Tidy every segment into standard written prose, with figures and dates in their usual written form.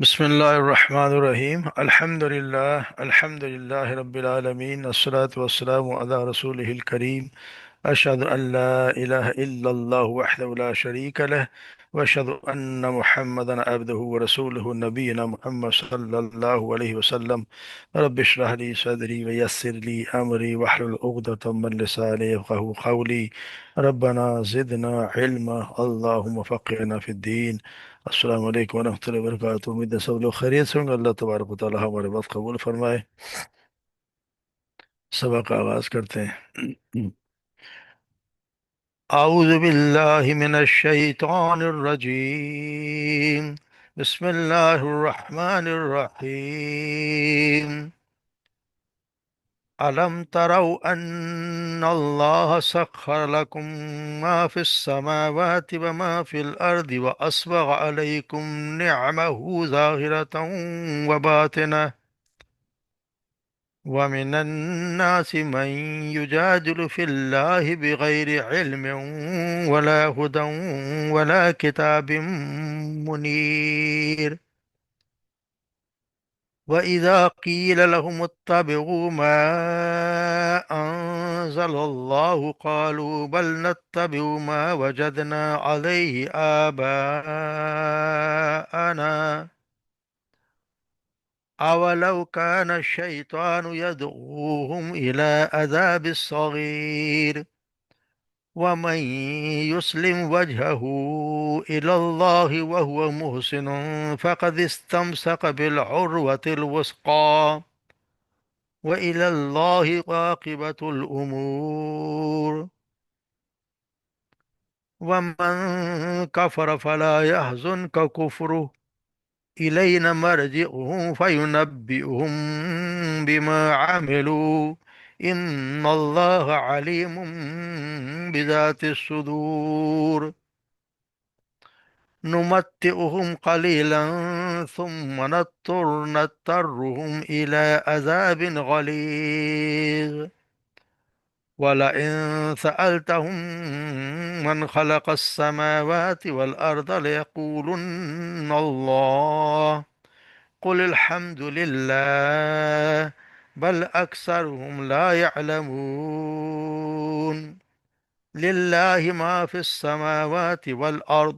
بسم الله الرحمن الرحيم الحمد لله رب العالمين الصلاة والسلام على رسوله الكريم. أشهد أن لا إله إلا الله وحده لا شريك له، وأشهد أن محمدا عبده ورسوله نبينا محمد صلى الله عليه وسلم. رب اشرح لي صدري ويسر لي أمري واحلل عقدة من لساني يفقهوا قولي. ربنا زدنا علما، اللهم فقهنا في الدين. السلام علیکم ورحمۃ اللہ وبرکاتہ، امید ہے سب لوگ خیریت سے ہوں گے۔ اللہ تبارک و تعالی ہمارے بات قبول فرمائے۔ سبق کا آغاز کرتے ہیں۔ اعوذ باللہ من الشیطان الرجیم، بسم اللہ الرحمن الرحیم۔ ألم تروا أن الله سخر لكم ما في السماوات وما في الأرض وأسبغ عليكم نعمه ظاهرة وباطنة، ومن الناس من يجادل في الله بغير علم ولا هدى ولا كتاب منير، وَإِذَا قِيلَ لَهُمُ اتَّبِعُوا مَا أَنزَلَ اللَّهُ قَالُوا بَلْ نَتَّبِعُ مَا وَجَدْنَا عَلَيْهِ آبَاءَنَا أَوَلَوْ كَانَ الشَّيْطَانُ يَدْعُوهُمْ إِلَى عَذَابِ الصَّعِيرِ، وَمَن يُسْلِمْ وَجْهَهُ إِلَى اللَّهِ وَهُوَ مُحْسِنٌ فَقَدِ اسْتَمْسَكَ بِالْعُرْوَةِ الْوُثْقَىٰ، وَإِلَى اللَّهِ عَاقِبَةُ الْأُمُورِ، وَمَن كَفَرَ فَلَا يَحْزُنكَ كُفْرُهُ، إِلَيْنَا مَرْجِعُهُمْ فَيُنَبِّئُهُم بِمَا عَمِلُوا، إِنَّ اللَّهَ عَلِيمٌ بِذَاتِ الصُّدُورِ، نُمَتِّعُهُمْ قَلِيلًا ثُمَّ نضطرهم إِلَى عَذَابٍ غَلِيظٍ، وَلَئِن سَأَلْتَهُم مَّنْ خَلَقَ السَّمَاوَاتِ وَالْأَرْضَ لَيَقُولُنَّ اللَّهُ، قُلِ الْحَمْدُ لِلَّهِ بَلْ أَكْثَرُهُمْ لَا يَعْلَمُونَ، لِلَّهِ مَا فِي السَّمَاوَاتِ وَالْأَرْضِ،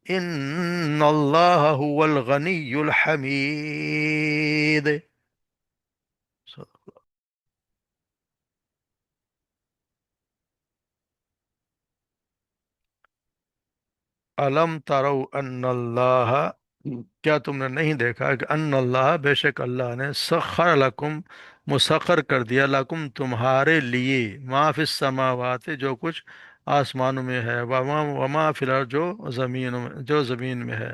إِنَّ اللَّهَ هُوَ الْغَنِيُّ الْحَمِيدُ۔ علم ترو ان اللہ، کیا تم نے نہیں دیکھا کہ ان اللہ، بے شک اللہ نے سخر لکم، مسخر کر دیا، لکم تمہارے لیے، ما فی السماوات، جو کچھ آسمانوں میں ہے، وما فی الارض، جو زمین میں ہے،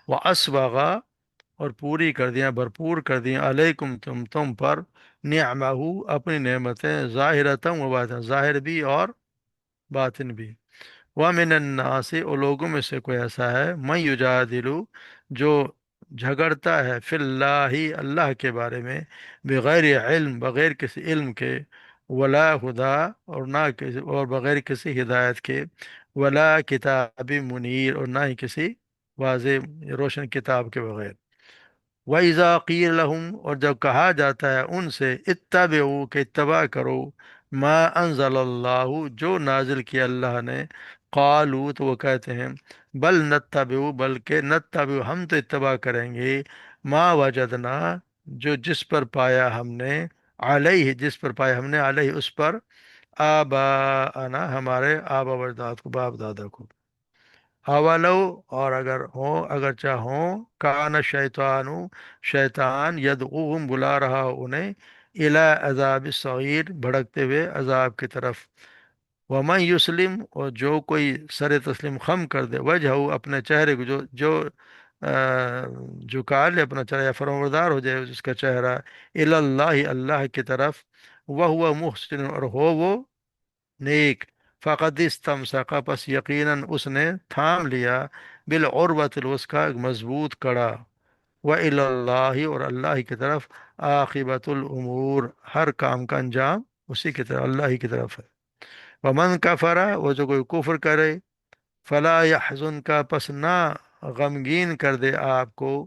واسبغا، اور پوری کر دیا، بھرپور کر دیا، علیکم تم پر، نعمہ، اپنی نعمتیں، ظاہرتم و باطن، ظاہر بھی اور باطن بھی، وَمِنَ النَّاسِ، اور لوگوں میں سے کوئی ایسا ہے، مَن یجادل، جو جھگڑتا ہے، فی اللہ، اللہ کے بارے میں، بغیر علم، بغیر کسی علم کے، ولا ہدا، اور نہ کسی، اور بغیر کسی ہدایت کے، ولا کتاب منیر، اور نہ ہی کسی واضح روشن کتاب کے بغیر، وَإِذَا قِيلَ لَهُمْ، اور جب کہا جاتا ہے ان سے، اتبعوا، کہ اتباع کرو، ما انزل اللہ، جو نازل کیا اللہ نے، قالوا، تو وہ کہتے ہیں، بل نتبع، بلکہ نتبع، ہم تو اتباع کریں گے، ما وجدنا، جو جس پر پایا ہم نے، علیہ، جس پر پایا ہم نے، علیہ، اس پر، آباءنا، ہمارے آبا و اجداد کو، باپ دادا کو، اولو، اور اگر ہوں، اگر چاہوں، کان شیطان، شیطان، یدعوہم، بلا رہا ہو انہیں، الی عذاب الصغیر، بھڑکتے ہوئے عذاب کی طرف، ومن یسلم، اور جو کوئی سر تسلیم خم کر دے، وجہ، اپنے چہرے کو، جو آ، جھکا لے اپنا چہرہ، یا فرمانبردار ہو جائے اس کا چہرہ، الی اللہ، اللہ کی طرف، وہو محسن، اور ہو وہ نیک، فقد استمسک، پس یقیناً اس نے تھام لیا، بالعروۃ الوثقی، ایک مضبوط کڑا، وإلی اللہ، اور اللہ کی طرف، عاقبۃ الامور، ہر کام کا انجام اسی کی طرف، اللہ ہی کی طرف ہے، ومن کفر، وہ جو کوئی کفر کرے، فلا يحزن کا، پس نہ غمگین کر دے آپ کو،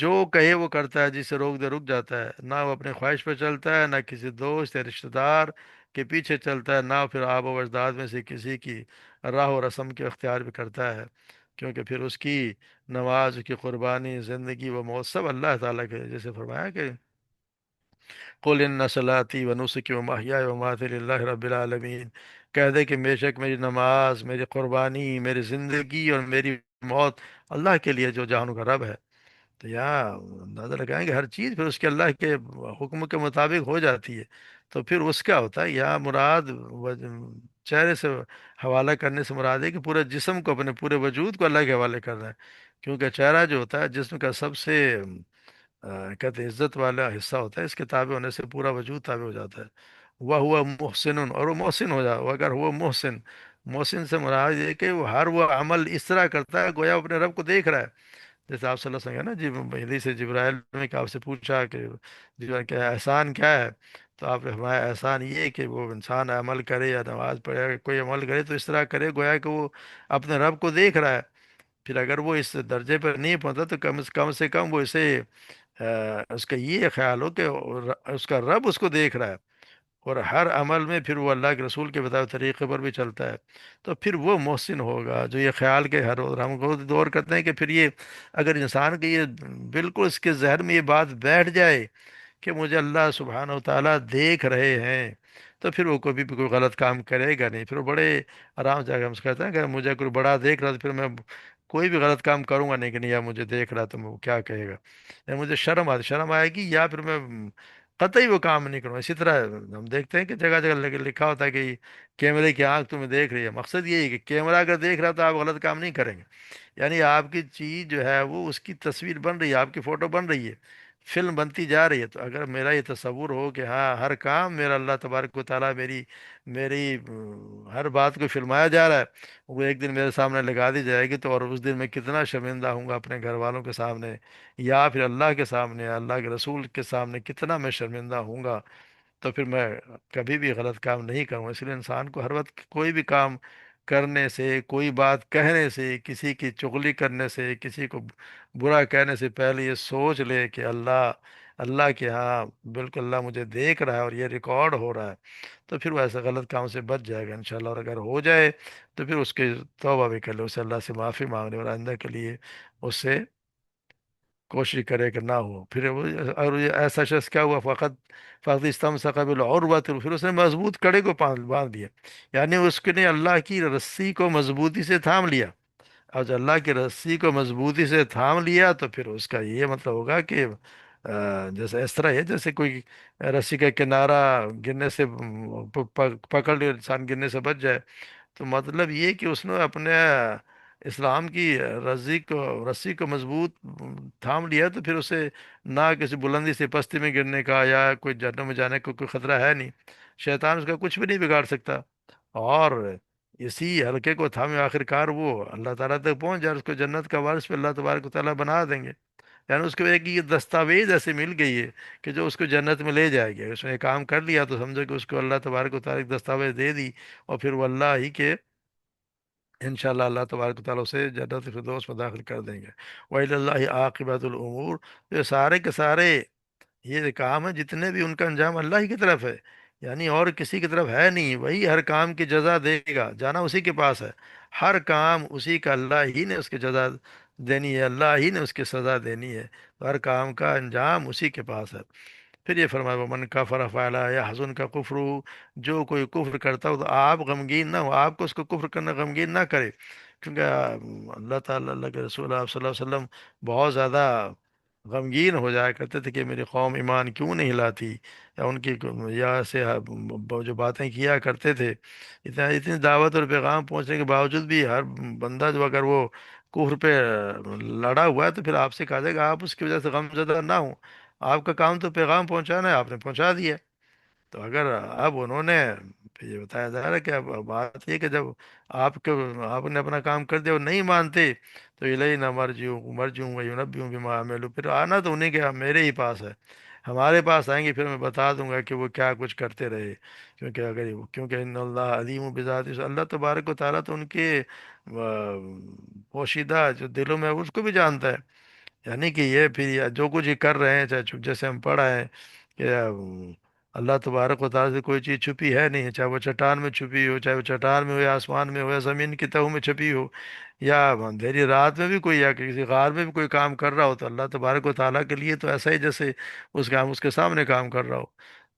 جو کہے وہ کرتا ہے، جسے روک دے رک جاتا ہے، نہ وہ اپنی خواہش پہ چلتا ہے، نہ کسی دوست یا رشتہ دار کے پیچھے چلتا ہے، نہ پھر آبا و اجداد میں سے کسی کی راہ و رسم کے اختیار بھی کرتا ہے، کیونکہ پھر اس کی نماز، اس کی قربانی، زندگی و موت سب اللہ تعالیٰ کے، جیسے فرمایا کہ قل ان صلاتی و نسکی و محیای و مماتی للہ رب العالمین، کہہ دے کہ بے شک میری نماز، میری قربانی، میری زندگی اور میری موت اللہ کے لیے جو جہانوں کا رب ہے۔ تو یہاں اندازہ لگائیں کہ ہر چیز پھر اس کے اللہ کے حکم کے مطابق ہو جاتی ہے، تو پھر اس کا ہوتا ہے یہاں مراد چہرے سے حوالہ کرنے سے مراد ہے کہ پورے جسم کو، اپنے پورے وجود کو اللہ کے حوالے کر رہا ہے، کیونکہ چہرہ جو ہوتا ہے جسم کا سب سے کہتے ہیں عزت والا حصہ ہوتا ہے، اس کے تابع ہونے سے پورا وجود تابع ہو جاتا ہے۔ وہ ہوا محسن، اور وہ محسن ہو جا، وہ اگر ہوا محسن، محسن سے مراد یہ ہے کہ وہ ہر وہ عمل اس طرح کرتا ہے گویا وہ اپنے رب کو دیکھ رہا ہے، جیسے آپ صلی اللہ علیہ وسلم ہے نا جی، حدیث سے جبرائیل میں کہ آپ سے پوچھا کہ جی کیا احسان کیا ہے، تو آپ نے فرمایا احسان یہ ہے کہ وہ انسان عمل کرے یا نماز پڑھے یا کوئی عمل کرے تو اس طرح کرے گویا کہ وہ اپنے رب کو دیکھ رہا ہے۔ پھر اگر وہ اس درجے پر نہیں پہنچا تو کم سے کم وہ اسے اس کا یہ خیال ہو کہ اس کا رب اس کو دیکھ رہا ہے، اور ہر عمل میں پھر وہ اللہ کے رسول کے بتائے ہوئے طریقے پر بھی چلتا ہے، تو پھر وہ محسن ہوگا جو یہ خیال کے ہر روز ہم کو دور کرتے ہیں کہ پھر یہ اگر انسان کے یہ بالکل اس کے ذہن میں یہ بات بیٹھ جائے کہ مجھے اللہ سبحانہ و تعالیٰ دیکھ رہے ہیں، تو پھر وہ کبھی بھی کوئی غلط کام کرے گا نہیں، پھر وہ بڑے آرام سے ہم سے کہتے ہیں کہ مجھے کوئی بڑا دیکھ رہا تو پھر میں کوئی بھی غلط کام کروں گا نہیں، کہ نہیں یا مجھے دیکھ رہا تو وہ کیا کہے گا، یا مجھے شرم آئے گی، یا پھر میں قطعی وہ کام نہیں کروں۔ اسی طرح ہم دیکھتے ہیں کہ جگہ جگہ لکھا ہوتا ہے کہ کیمرے کی آنکھ تمہیں دیکھ رہی ہے، مقصد یہی ہے کہ کیمرہ اگر دیکھ رہا تو آپ غلط کام نہیں کریں گے، یعنی آپ کی چیز جو ہے وہ اس کی تصویر بن رہی ہے، آپ کی فوٹو بن رہی ہے، فلم بنتی جا رہی ہے، تو اگر میرا یہ تصور ہو کہ ہاں ہر کام میرا اللہ تبارک و تعالیٰ میری میری ہر بات کو فلمایا جا رہا ہے، وہ ایک دن میرے سامنے لگا دی جائے گی، تو اور اس دن میں کتنا شرمندہ ہوں گا اپنے گھر والوں کے سامنے، یا پھر اللہ کے سامنے، اللہ کے رسول کے سامنے کتنا میں شرمندہ ہوں گا، تو پھر میں کبھی بھی غلط کام نہیں کروں۔ اس لیے انسان کو ہر وقت کوئی بھی کام کرنے سے، کوئی بات کہنے سے، کسی کی چغلی کرنے سے، کسی کو برا کہنے سے پہلے یہ سوچ لے کہ اللہ، اللہ کے ہاں بالکل اللہ مجھے دیکھ رہا ہے اور یہ ریکارڈ ہو رہا ہے، تو پھر وہ ایسے غلط کام سے بچ جائے گا انشاءاللہ، اور اگر ہو جائے تو پھر اس کے توبہ بھی کر لے، اسے اللہ سے معافی مانگنے اور آئندہ کے لیے اس سے کوشش کرے کہ نہ ہو پھر وہ۔ اور یہ ایسا شخص کیا ہوا، فقط استمسک بالعروۃ، پھر اس نے مضبوط کڑے کو باندھ دیا، یعنی اس کے نے اللہ کی رسی کو مضبوطی سے تھام لیا، اور جب اللہ کی رسی کو مضبوطی سے تھام لیا تو پھر اس کا یہ مطلب ہوگا کہ جیسے اس طرح ہے جیسے کوئی رسی کا کنارہ گرنے سے پکڑ لے انسان گرنے سے بچ جائے، تو مطلب یہ کہ اس نے اپنے اسلام کی رسی کو مضبوط تھام لیا، تو پھر اسے نہ کسی بلندی سے پستی میں گرنے کا یا کوئی جہنم میں جانے کا کوئی خطرہ ہے نہیں، شیطان اس کا کچھ بھی نہیں بگاڑ سکتا، اور اسی حلقے کو تھامے آخر کار وہ اللہ تعالیٰ تک پہنچ جائے، اس کو جنت کا وارث پہ اللہ تبارک و تعالیٰ بنا دیں گے، یعنی اس کو ایک یہ دستاویز ایسے مل گئی ہے کہ جو اس کو جنت میں لے جائے گی، اگر اس نے یہ کام کر لیا تو سمجھو کہ اس کو اللہ تبارک و تعالیٰ ایک دستاویز دے دی، اور پھر وہ اللہ ہی کے انشاءاللہ اللہ تبارک و تعالیٰ اسے جنت الفردوس میں داخل کر دیں گے۔ وَإِلَى اللَّهِ عَاقِبَةُ الْأُمُورِ، یہ سارے کے سارے یہ کام ہے جتنے بھی ان کا انجام اللہ ہی کی طرف ہے، یعنی اور کسی کی طرف ہے نہیں، وہی ہر کام کی جزا دے گا، جانا اسی کے پاس ہے، ہر کام اسی کا، اللہ ہی نے اس کی جزا دینی ہے، اللہ ہی نے اس کی سزا دینی ہے، ہر کام کا انجام اسی کے پاس ہے۔ پھر یہ فرمایا ومن کفر فعلی یحزن کا کفر، جو کوئی کفر کرتا ہو تو آپ غمگین نہ ہو، آپ کو اس کو کفر کرنا غمگین نہ کرے، کیونکہ اللہ تعالیٰ، اللہ کے رسول آپ صلی اللہ علیہ وسلم بہت زیادہ غمگین ہو جایا کرتے تھے کہ میری قوم ایمان کیوں نہیں لاتی، یا ان کی یا سے جو باتیں کیا کرتے تھے، اتنی دعوت اور پیغام پہنچنے کے باوجود بھی ہر بندہ جو اگر وہ کفر پہ لڑا ہوا ہے تو پھر آپ سے کہا جائے گا آپ اس کی وجہ سے غم زدہ نہ ہوں، آپ کا کام تو پیغام پہنچانا ہے، آپ نے پہنچا دیا، تو اگر اب انہوں نے پھر یہ بتایا جا رہا ہے کہ اب بات یہ کہ جب آپ کے آپ نے اپنا کام کر دیا اور نہیں مانتے تو الینا مرجعہم وینبئہم بما عملوا، پھر آنا تو انہیں کہ میرے ہی پاس ہے، ہمارے پاس آئیں گے، پھر میں بتا دوں گا کہ وہ کیا کچھ کرتے رہے، کیونکہ ان اللہ علیم بذات، اللہ تبارک و تعالیٰ تو ان کے پوشیدہ جو دلوں میں ہے اس کو بھی جانتا ہے، یعنی کہ یہ پھر جو کچھ یہ کر رہے ہیں، چاہے جیسے ہم پڑھ رہے ہیں کہ اللہ تبارک و تعالیٰ سے کوئی چیز چھپی ہے نہیں، چاہے وہ چٹان میں چھپی ہو، چاہے وہ چٹان میں ہو یا آسمان میں ہو یا زمین کی تہوں میں چھپی ہو، یا اندھیری رات میں بھی کوئی یا کسی غار میں بھی کوئی کام کر رہا ہو، تو اللہ تبارک و تعالیٰ کے لیے تو ایسا ہی جیسے اس کام اس کے سامنے کام کر رہا ہو۔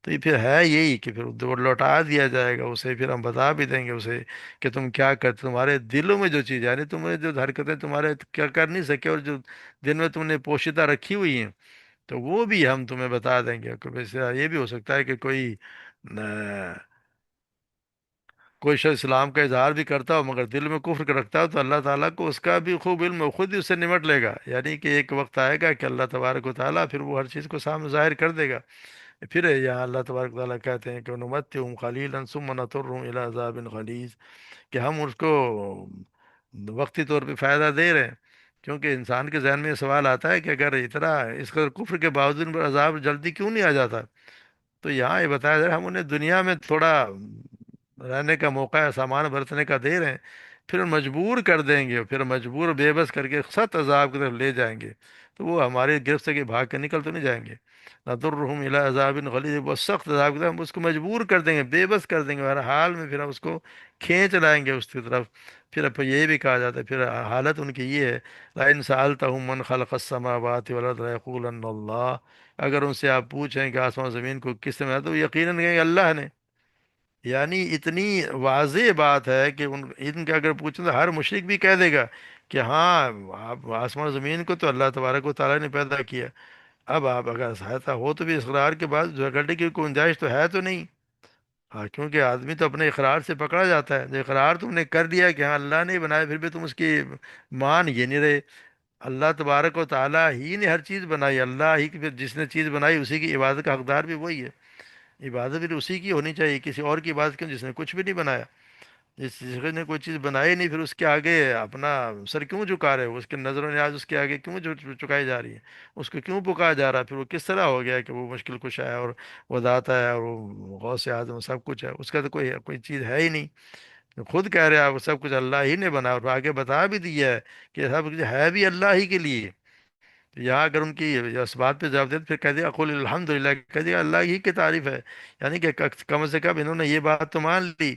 تو یہ پھر ہے یہی کہ پھر وہ لوٹا دیا جائے گا اسے، پھر ہم بتا بھی دیں گے اسے کہ تم کیا کرتے، تمہارے دلوں میں جو چیز ہے، یعنی تمہیں جو حرکتیں تمہارے کیا کر نہیں سکے اور جو دن میں تم نے پوشیدہ رکھی ہوئی ہیں، تو وہ بھی ہم تمہیں بتا دیں گے کہ ویسے یہ بھی ہو سکتا ہے کہ کوئی شخص اسلام کا اظہار بھی کرتا ہو مگر دل میں کفر کا رکھتا ہو، تو اللہ تعالیٰ کو اس کا بھی خوب علم ہے، وہ خود ہی اس سے نمٹ لے گا، یعنی کہ ایک وقت آئے گا کہ اللہ تبارک و تعالیٰ پھر وہ ہر چیز کو سامنے ظاہر کر دے گا۔ پھر یہاں اللہ تبارک و تعالیٰ کہتے ہیں کہ نمتعہم قلیلا ثم نضطرہم الی عذاب غلیظ، کہ ہم اس کو وقتی طور پہ فائدہ دے رہے ہیں، کیونکہ انسان کے ذہن میں یہ سوال آتا ہے کہ اگر اتنا اس قدر کفر کے باوجود ان پر عذاب جلدی کیوں نہیں آ جاتا؟ تو یہاں یہ بتایا جا رہا ہے ہم انہیں دنیا میں تھوڑا رہنے کا موقع ہے، سامان برتنے کا دے رہے ہیں، پھر مجبور کر دیں گے، پھر مجبور بے بس کر کے سخت عذاب کی طرف لے جائیں گے، تو وہ ہماری گرفت سے کہ بھاگ کے نکل تو نہیں جائیں گے۔ نَضُرُّهُمْ إِلَىٰ عَذَابٍ غَلِيظٍ، وہ سخت عذاب کی طرف ہم اس کو مجبور کر دیں گے، بے بس کر دیں گے، ہر حال میں پھر ہم اس کو کھینچ لائیں گے اس کی طرف۔ پھر اب یہ بھی کہا جاتا ہے، پھر حالت ان کی یہ ہے، لَئِن سَأَلْتَهُم مَّنْ خَلَقَ السَّمَاوَاتِ وَالْأَرْضَ لَيَقُولَنَّ اللَّهُ، اگر ان سے آپ پوچھیں کہ آسمان و زمین کو کس نے بنایا، تو یقیناً کہیں گے اللہ نے۔ یعنی اتنی واضح بات ہے کہ ان کے اگر پوچھیں تو ہر مشرک بھی کہہ دے گا کہ ہاں، آپ آسمان و زمین کو تو اللہ تبارک و تعالیٰ نے پیدا کیا۔ اب آپ اگر سہایتا ہو تو بھی اقرار کے بعد جھگڑنے کی کوئی گنجائش تو ہے تو نہیں۔ ہاں، کیونکہ آدمی تو اپنے اقرار سے پکڑا جاتا ہے، جو اقرار تم نے کر لیا کہ ہاں اللہ نے بنایا، پھر بھی تم اس کی مان یہ نہیں رہے۔ اللہ تبارک و تعالیٰ ہی نے ہر چیز بنائی، اللہ ہی کی، پھر جس نے چیز بنائی اسی کی عبادت کا حقدار بھی وہی ہے، عبادت بھی اسی کی ہونی چاہیے، کسی اور کی عبادت کیوں، جس نے کچھ بھی نہیں بنایا۔ جس نے کوئی چیز بنائی نہیں، پھر اس کے آگے اپنا سر کیوں جھکا رہے ہو، اس کے نظر و نیاز اس کے آگے کیوں چکائی جا رہی ہے، اس کو کیوں پکارا جا رہا ہے؟ پھر وہ کس طرح ہو گیا کہ وہ مشکل کشا ہے اور وہ داتا ہے اور وہ غوث اعظم سب کچھ ہے، اس کا تو کوئی چیز ہے ہی نہیں۔ خود کہہ رہے ہیں آپ سب کچھ اللہ ہی نے بنا، اور آگے بتا بھی دیا ہے کہ سب کچھ ہے بھی اللہ ہی کے لیے۔ تو یہاں اگر ان کی اس بات پہ جواب دے تو پھر کہہ دیا قل الحمدللہ، کہہ دیا اللہ ہی کی تعریف ہے، یعنی کہ کم از کم انہوں نے یہ بات تو مان لی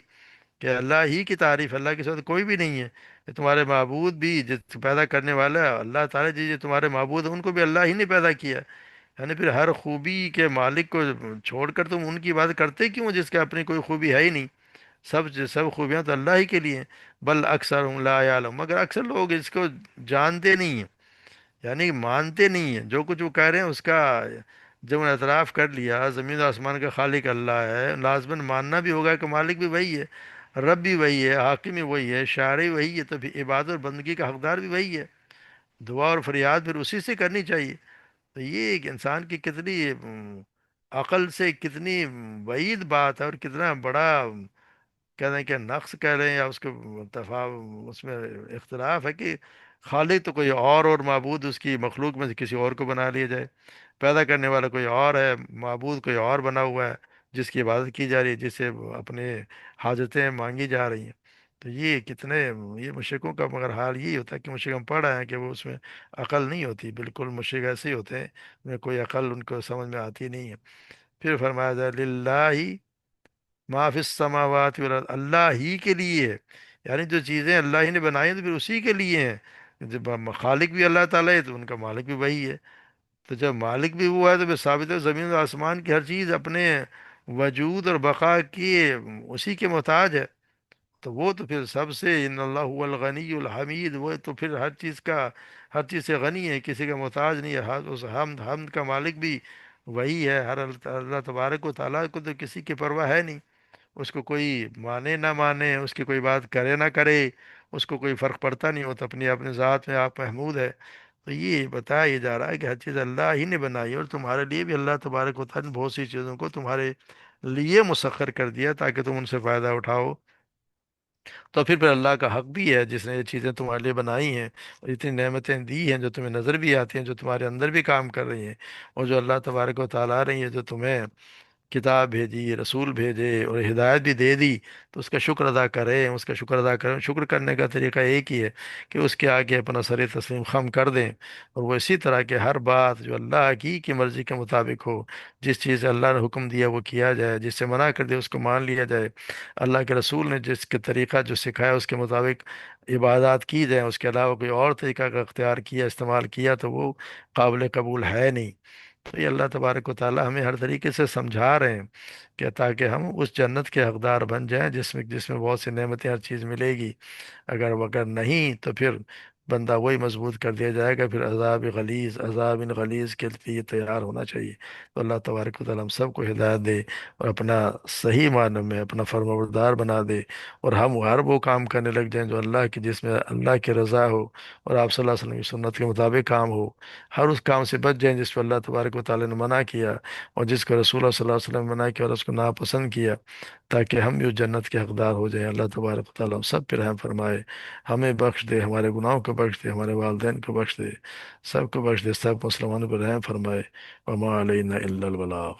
کہ اللہ ہی کی تعریف، اللہ کے ساتھ کوئی بھی نہیں ہے، کہ تمہارے معبود بھی جس پیدا کرنے والا ہے اللہ تعالیٰ، جی جو تمہارے معبود ہیں ان کو بھی اللہ ہی نے پیدا کیا، یعنی پھر ہر خوبی کے مالک کو چھوڑ کر تم ان کی بات کرتے کیوں جس کے اپنی کوئی خوبی ہے ہی نہیں؟ سب خوبیاں تو اللہ ہی کے لیے ہیں۔ بل اکثر لا یعلم، مگر اکثر لوگ اس کو جانتے نہیں ہیں، یعنی مانتے نہیں ہیں جو کچھ وہ کہہ رہے ہیں اس کا۔ جب انہوں نے اعتراف کر لیا زمین و آسمان کا خالق اللہ ہے، لازماً ماننا بھی ہوگا کہ مالک بھی وہی ہے، رب بھی وہی ہے، حاکم بھی وہی ہے، شارع بھی وہی ہے، تو پھر عبادت اور بندگی کا حقدار بھی وہی ہے، دعا اور فریاد پھر اسی سے کرنی چاہیے۔ تو یہ ایک انسان کی کتنی عقل سے کتنی بعید بات ہے، اور کتنا بڑا کہہ دیں کہ نقص کہہ رہے ہیں، یا اس کو اس میں اختلاف ہے کہ خالق تو کوئی اور معبود اس کی مخلوق میں سے کسی اور کو بنا لیا جائے، پیدا کرنے والا کوئی اور ہے، معبود کوئی اور بنا ہوا ہے جس کی عبادت کی جا رہی ہے، جس سے اپنے حاجتیں مانگی جا رہی ہیں۔ تو یہ کتنے، یہ مشرکوں کا مگر حال یہی ہوتا ہے کہ مشرک ہم پڑھ رہے ہیں کہ وہ اس میں عقل نہیں ہوتی، بالکل مشرک ایسے ہی ہوتے ہیں، ان میں کوئی عقل ان کو سمجھ میں آتی نہیں ہے۔ پھر فرمایا جائے للہ ما فی السماوات والارض، اللہ ہی کے لیے ہے، یعنی جو چیزیں اللہ ہی نے بنائی ہیں تو پھر اسی کے لیے ہیں۔ جب خالق بھی اللہ تعالیٰ ہے تو ان کا مالک بھی وہی ہے، تو جب مالک بھی ہوا ہے تو پھر ثابت ہے زمین و آسمان کی ہر چیز اپنے وجود اور بقا کی اسی کے محتاج ہے، تو وہ تو پھر سب سے ان اللہ هو الغنی الحمید، وہ تو پھر ہر چیز سے غنی ہے، کسی کا محتاج نہیں ہے، اس حمد کا مالک بھی وہی ہے، ہر اللہ تبارک و تعالیٰ کو تو کسی کی پرواہ ہے نہیں، اس کو کوئی مانے نہ مانے، اس کی کوئی بات کرے نہ کرے، اس کو کوئی فرق پڑتا نہیں، وہ تو اپنی اپنے ذات میں آپ محمود ہے۔ تو یہ بتایا جا رہا ہے کہ ہر چیز اللہ ہی نے بنائی ہے، اور تمہارے لیے بھی اللہ تبارک و تعالیٰ نے بہت سی چیزوں کو تمہارے لیے مسخر کر دیا تاکہ تم ان سے فائدہ اٹھاؤ۔ تو پھر اللہ کا حق بھی ہے جس نے یہ چیزیں تمہارے لیے بنائی ہیں، اور اتنی نعمتیں دی ہیں جو تمہیں نظر بھی آتی ہیں، جو تمہارے اندر بھی کام کر رہی ہیں، اور جو اللہ تبارک و تعالیٰ رہی ہیں جو تمہیں کتاب بھیجی، رسول بھیجے اور ہدایت بھی دے دی، تو اس کا شکر ادا کریں، اس کا شکر ادا کریں۔ شکر کرنے کا طریقہ ایک ہی ہے کہ اس کے آگے اپنا سر تسلیم خم کر دیں، اور وہ اسی طرح کہ ہر بات جو اللہ کی مرضی کے مطابق ہو، جس چیز اللہ نے حکم دیا وہ کیا جائے، جس سے منع کر دیا اس کو مان لیا جائے، اللہ کے رسول نے جس کے طریقہ جو سکھایا اس کے مطابق عبادات کی جائیں، اس کے علاوہ کوئی اور طریقہ کا اختیار کیا، استعمال کیا تو وہ قابل قبول ہے نہیں۔ تو یہ اللہ تبارک و تعالی ہمیں ہر طریقے سے سمجھا رہے ہیں کہ تاکہ ہم اس جنت کے حقدار بن جائیں جس میں بہت سی نعمتیں، ہر چیز ملے گی۔ اگر نہیں تو پھر بندہ وہی مضبوط کر دیا جائے گا، پھر عذاب غلیظ کے لیے تیار ہونا چاہیے۔ تو اللہ تبارک و تعالی ہم سب کو ہدایت دے، اور اپنا صحیح معنی میں اپنا فرمانبردار بنا دے، اور ہم ہر وہ کام کرنے لگ جائیں جو اللہ کی، جس میں اللہ کی رضا ہو اور آپ صلی اللہ علیہ وسلم کی سنت کے مطابق کام ہو۔ ہر اس کام سے بچ جائیں جس پہ اللہ تبارک و تعالی نے منع کیا، اور جس کو رسول اللہ صلی اللہ علیہ وسلم نے منع کیا اور اس کو ناپسند کیا، تاکہ ہم بھی اس جنت کے حقدار ہو جائیں۔ اللہ تبارک و تعالی ہم سب پہ رحم فرمائے، ہمیں بخش دے، ہمارے گناہوں کو بخش دے، ہمارے والدین کو بخش دے، سب کو بخش دے، سب مسلمانوں پر رحم فرمائے۔ وما علینا الا البلاغ۔